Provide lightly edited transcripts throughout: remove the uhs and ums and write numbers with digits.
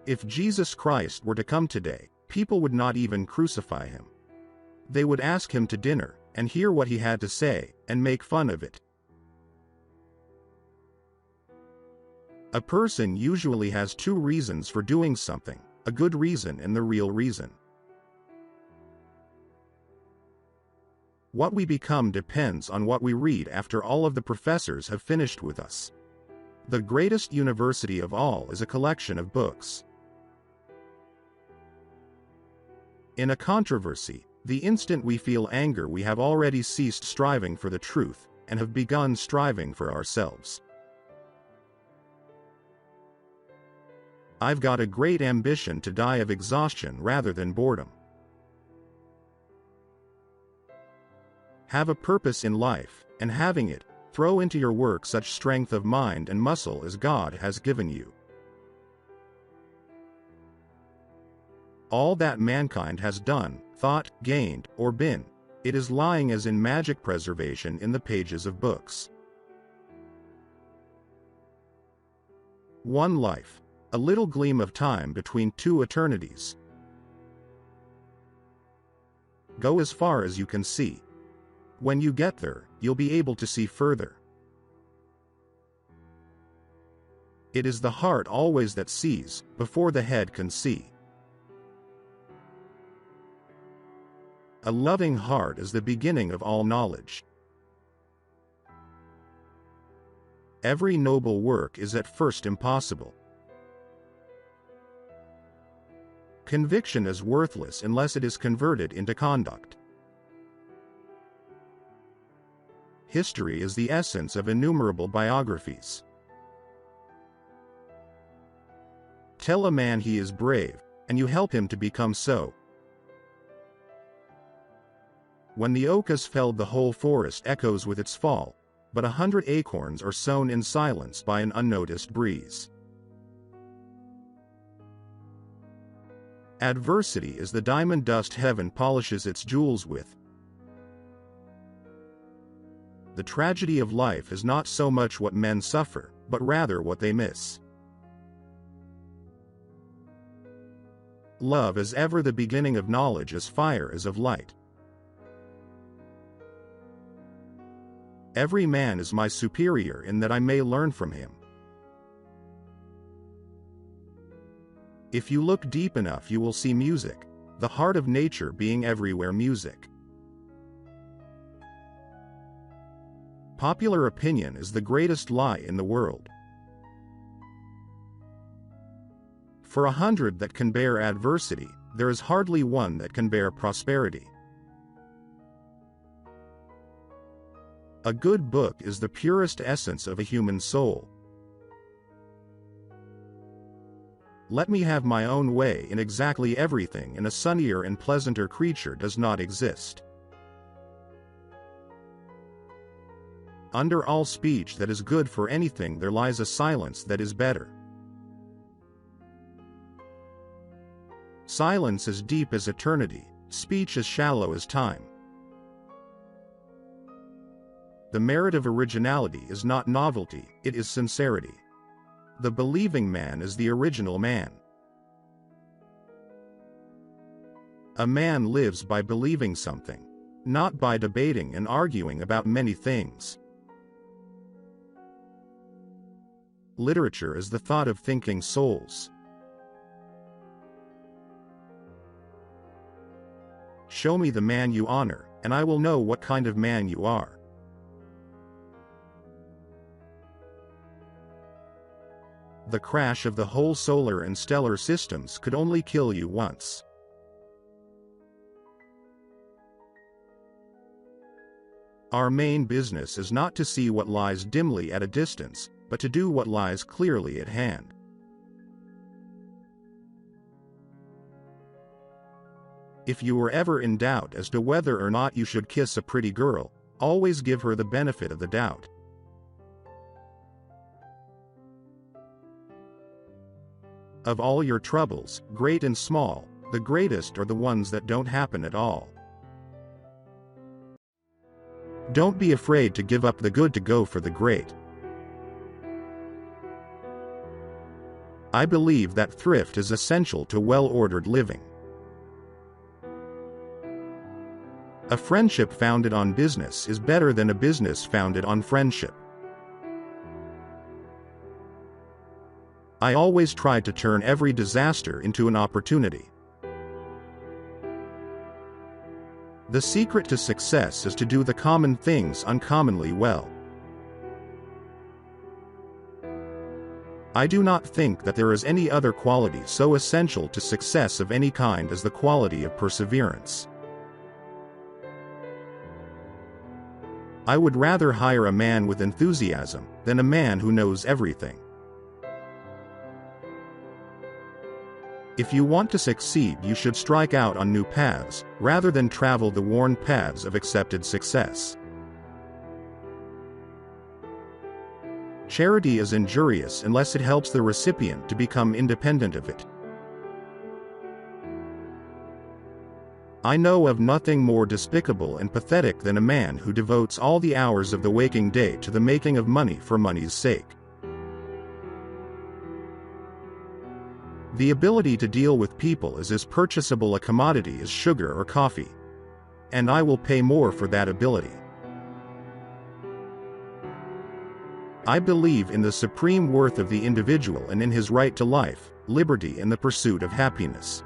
If Jesus Christ were to come today, people would not even crucify him. They would ask him to dinner, and hear what he had to say, and make fun of it. A person usually has two reasons for doing something, a good reason and the real reason. What we become depends on what we read after all of the professors have finished with us. The greatest university of all is a collection of books. In a controversy, the instant we feel anger, we have already ceased striving for the truth, and have begun striving for ourselves. I've got a great ambition to die of exhaustion rather than boredom. Have a purpose in life, and having it, throw into your work such strength of mind and muscle as God has given you. All that mankind has done, thought, gained, or been, it is lying as in magic preservation in the pages of books. One life. A little gleam of time between two eternities. Go as far as you can see. When you get there, you'll be able to see further. It is the heart always that sees, before the head can see. A loving heart is the beginning of all knowledge. Every noble work is at first impossible. Conviction is worthless unless it is converted into conduct. History is the essence of innumerable biographies. Tell a man he is brave, and you help him to become so. When the oak has felled, the whole forest echoes with its fall, but 100 acorns are sown in silence by an unnoticed breeze. Adversity is the diamond dust heaven polishes its jewels with. The tragedy of life is not so much what men suffer, but rather what they miss. Love is ever the beginning of knowledge, as fire is of light. Every man is my superior in that I may learn from him. If you look deep enough, you will see music, the heart of nature being everywhere music. Popular opinion is the greatest lie in the world. For 100 that can bear adversity, there is hardly one that can bear prosperity. A good book is the purest essence of a human soul. Let me have my own way in exactly everything, and a sunnier and pleasanter creature does not exist. Under all speech that is good for anything there lies a silence that is better. Silence is deep as eternity, speech as shallow as time. The merit of originality is not novelty, it is sincerity. The believing man is the original man. A man lives by believing something, not by debating and arguing about many things. Literature is the thought of thinking souls. Show me the man you honor, and I will know what kind of man you are. The crash of the whole solar and stellar systems could only kill you once. Our main business is not to see what lies dimly at a distance, but to do what lies clearly at hand. If you were ever in doubt as to whether or not you should kiss a pretty girl, always give her the benefit of the doubt. Of all your troubles, great and small, the greatest are the ones that don't happen at all. Don't be afraid to give up the good to go for the great. I believe that thrift is essential to well-ordered living. A friendship founded on business is better than a business founded on friendship. I always try to turn every disaster into an opportunity. The secret to success is to do the common things uncommonly well. I do not think that there is any other quality so essential to success of any kind as the quality of perseverance. I would rather hire a man with enthusiasm than a man who knows everything. If you want to succeed, you should strike out on new paths, rather than travel the worn paths of accepted success. Charity is injurious unless it helps the recipient to become independent of it. I know of nothing more despicable and pathetic than a man who devotes all the hours of the waking day to the making of money for money's sake. The ability to deal with people is as purchasable a commodity as sugar or coffee. And I will pay more for that ability. I believe in the supreme worth of the individual and in his right to life, liberty, and the pursuit of happiness.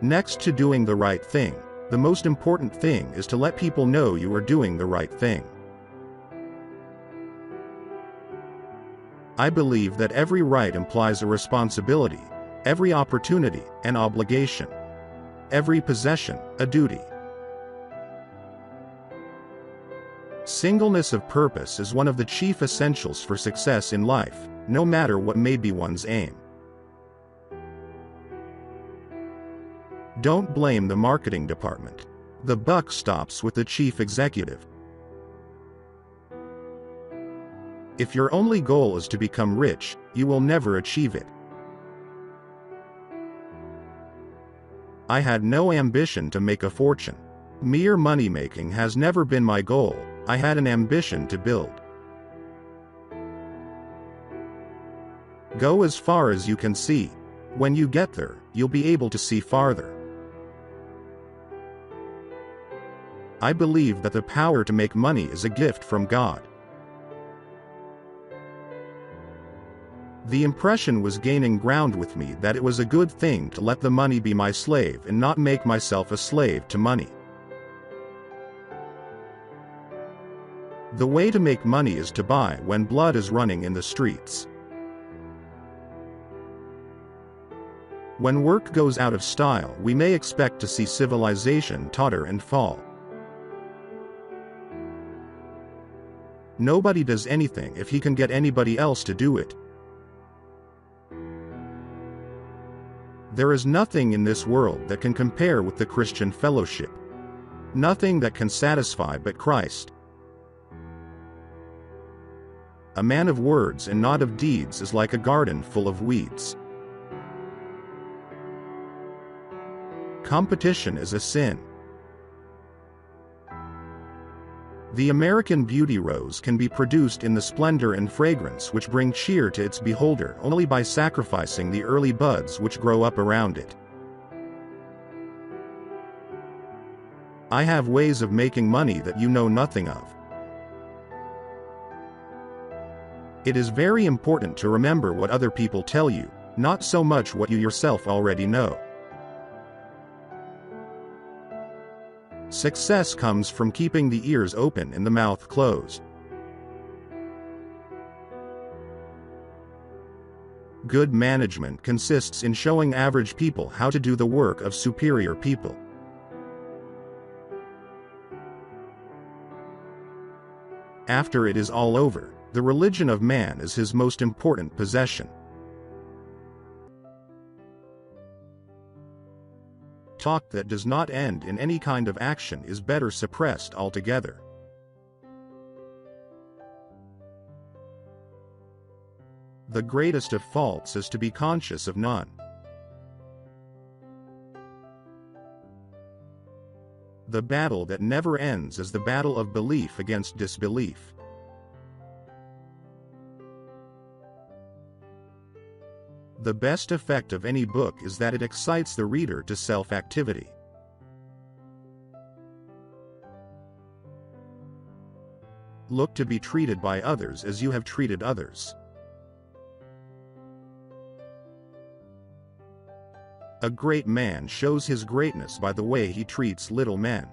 Next to doing the right thing, the most important thing is to let people know you are doing the right thing. I believe that every right implies a responsibility, every opportunity, an obligation, every possession, a duty. Singleness of purpose is one of the chief essentials for success in life, no matter what may be one's aim. Don't blame the marketing department. The buck stops with the chief executive. If your only goal is to become rich, you will never achieve it. I had no ambition to make a fortune. Mere money-making has never been my goal. I had an ambition to build. Go as far as you can see. When you get there, you'll be able to see farther. I believe that the power to make money is a gift from God. The impression was gaining ground with me that it was a good thing to let the money be my slave and not make myself a slave to money. The way to make money is to buy when blood is running in the streets. When work goes out of style, we may expect to see civilization totter and fall. Nobody does anything if he can get anybody else to do it. There is nothing in this world that can compare with the Christian fellowship. Nothing that can satisfy but Christ. A man of words and not of deeds is like a garden full of weeds. Competition is a sin. The American beauty rose can be produced in the splendor and fragrance which bring cheer to its beholder only by sacrificing the early buds which grow up around it. I have ways of making money that you know nothing of. It is very important to remember what other people tell you, not so much what you yourself already know. Success comes from keeping the ears open and the mouth closed. Good management consists in showing average people how to do the work of superior people. After it is all over, the religion of man is his most important possession. Talk that does not end in any kind of action is better suppressed altogether. The greatest of faults is to be conscious of none. The battle that never ends is the battle of belief against disbelief. The best effect of any book is that it excites the reader to self-activity. Look to be treated by others as you have treated others. A great man shows his greatness by the way he treats little men.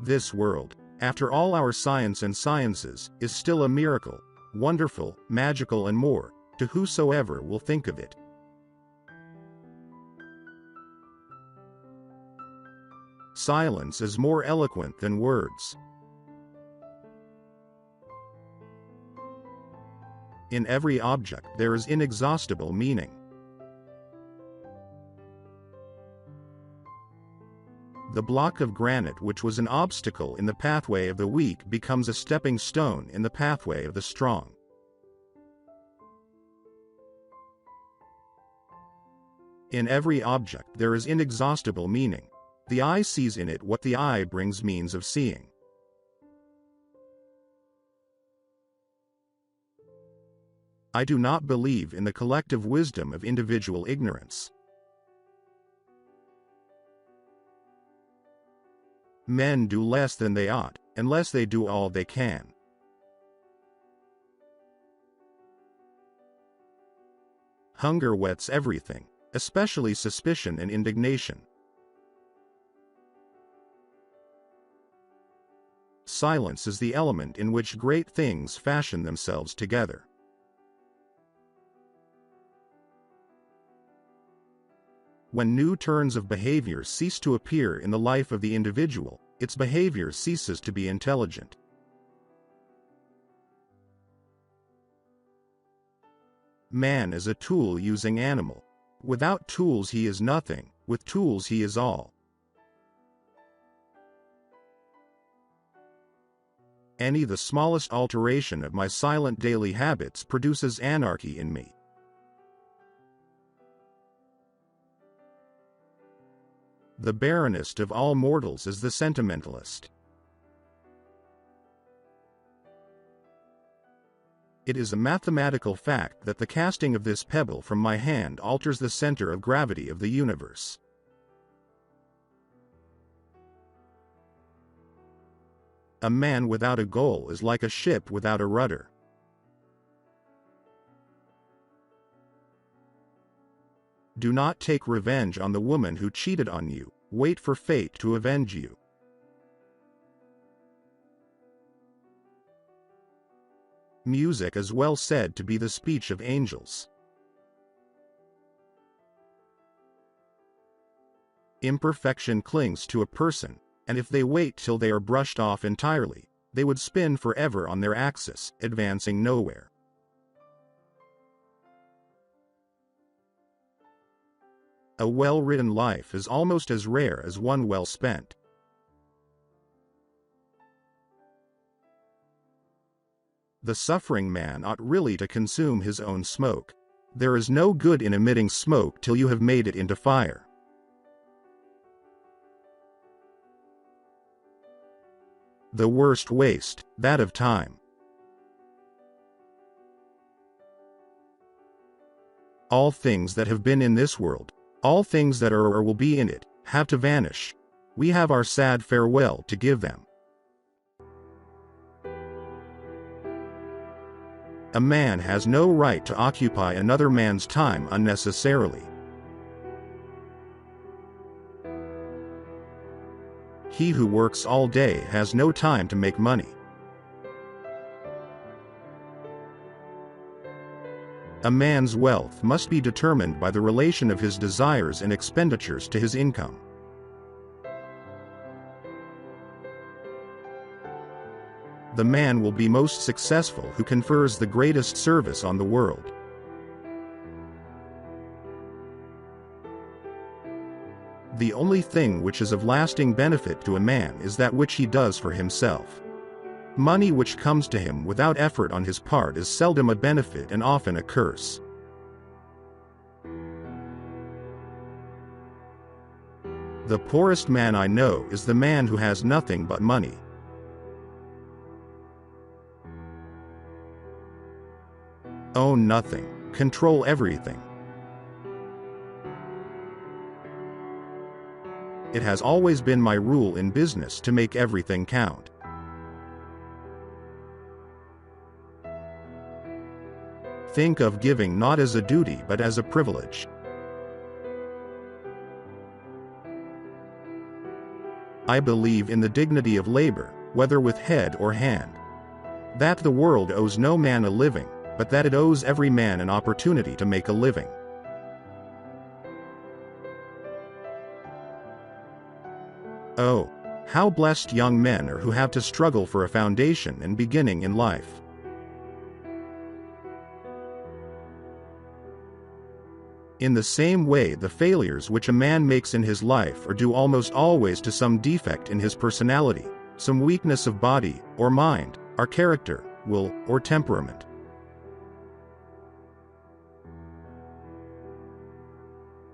This world, after all our science and sciences, is still a miracle, wonderful, magical and more, to whosoever will think of it. Silence is more eloquent than words. In every object there is inexhaustible meaning. The block of granite which was an obstacle in the pathway of the weak becomes a stepping stone in the pathway of the strong. In every object there is inexhaustible meaning. The eye sees in it what the eye brings means of seeing. I do not believe in the collective wisdom of individual ignorance. Men do less than they ought, unless they do all they can. Hunger whets everything, especially suspicion and indignation. Silence is the element in which great things fashion themselves together. When new turns of behavior cease to appear in the life of the individual, its behavior ceases to be intelligent. Man is a tool using animal. Without tools he is nothing, with tools he is all. The smallest alteration of my silent daily habits produces anarchy in me. The barrenest of all mortals is the sentimentalist. It is a mathematical fact that the casting of this pebble from my hand alters the center of gravity of the universe. A man without a goal is like a ship without a rudder. Do not take revenge on the woman who cheated on you. Wait for fate to avenge you. Music is well said to be the speech of angels. Imperfection clings to a person, and if they wait till they are brushed off entirely, they would spin forever on their axis, advancing nowhere. A well-written life is almost as rare as one well spent. The suffering man ought really to consume his own smoke. There is no good in emitting smoke till you have made it into fire. The worst waste, that of time. All things that have been in this world, all things that are or will be in it, have to vanish. We have our sad farewell to give them. A man has no right to occupy another man's time unnecessarily. He who works all day has no time to make money. A man's wealth must be determined by the relation of his desires and expenditures to his income. The man will be most successful who confers the greatest service on the world. The only thing which is of lasting benefit to a man is that which he does for himself. Money which comes to him without effort on his part is seldom a benefit and often a curse. The poorest man I know is the man who has nothing but money. Own nothing, control everything. It has always been my rule in business to make everything count. Think of giving not as a duty but as a privilege. I believe in the dignity of labor, whether with head or hand. That the world owes no man a living, but that it owes every man an opportunity to make a living. Oh, how blessed young men are who have to struggle for a foundation and beginning in life. In the same way, the failures which a man makes in his life are due almost always to some defect in his personality, some weakness of body, or mind, or character, will, or temperament.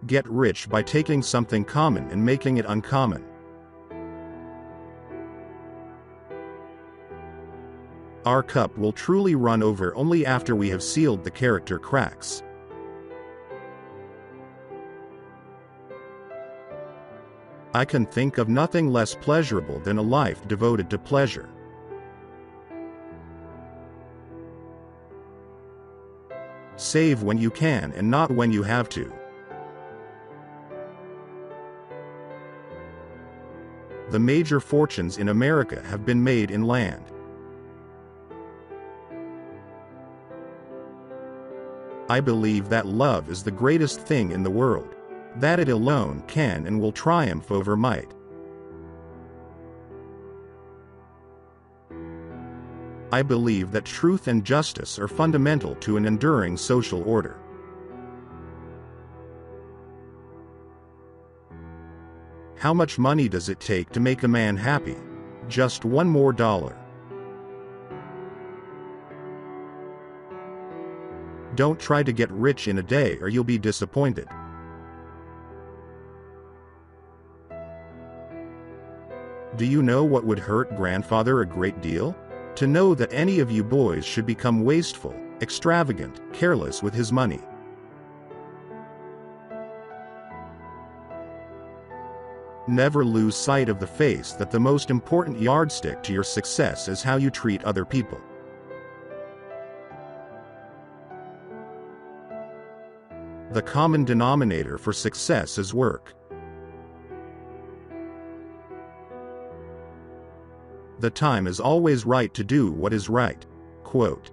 Get rich by taking something common and making it uncommon. Our cup will truly run over only after we have sealed the character cracks. I can think of nothing less pleasurable than a life devoted to pleasure. Save when you can and not when you have to. The major fortunes in America have been made in land. I believe that love is the greatest thing in the world, that it alone can and will triumph over might. I believe that truth and justice are fundamental to an enduring social order. How much money does it take to make a man happy? Just one more dollar. Don't try to get rich in a day or you'll be disappointed. Do you know what would hurt grandfather a great deal? To know that any of you boys should become wasteful, extravagant, careless with his money. Never lose sight of the face that the most important yardstick to your success is how you treat other people. The common denominator for success is work. The time is always right to do what is right. Quote.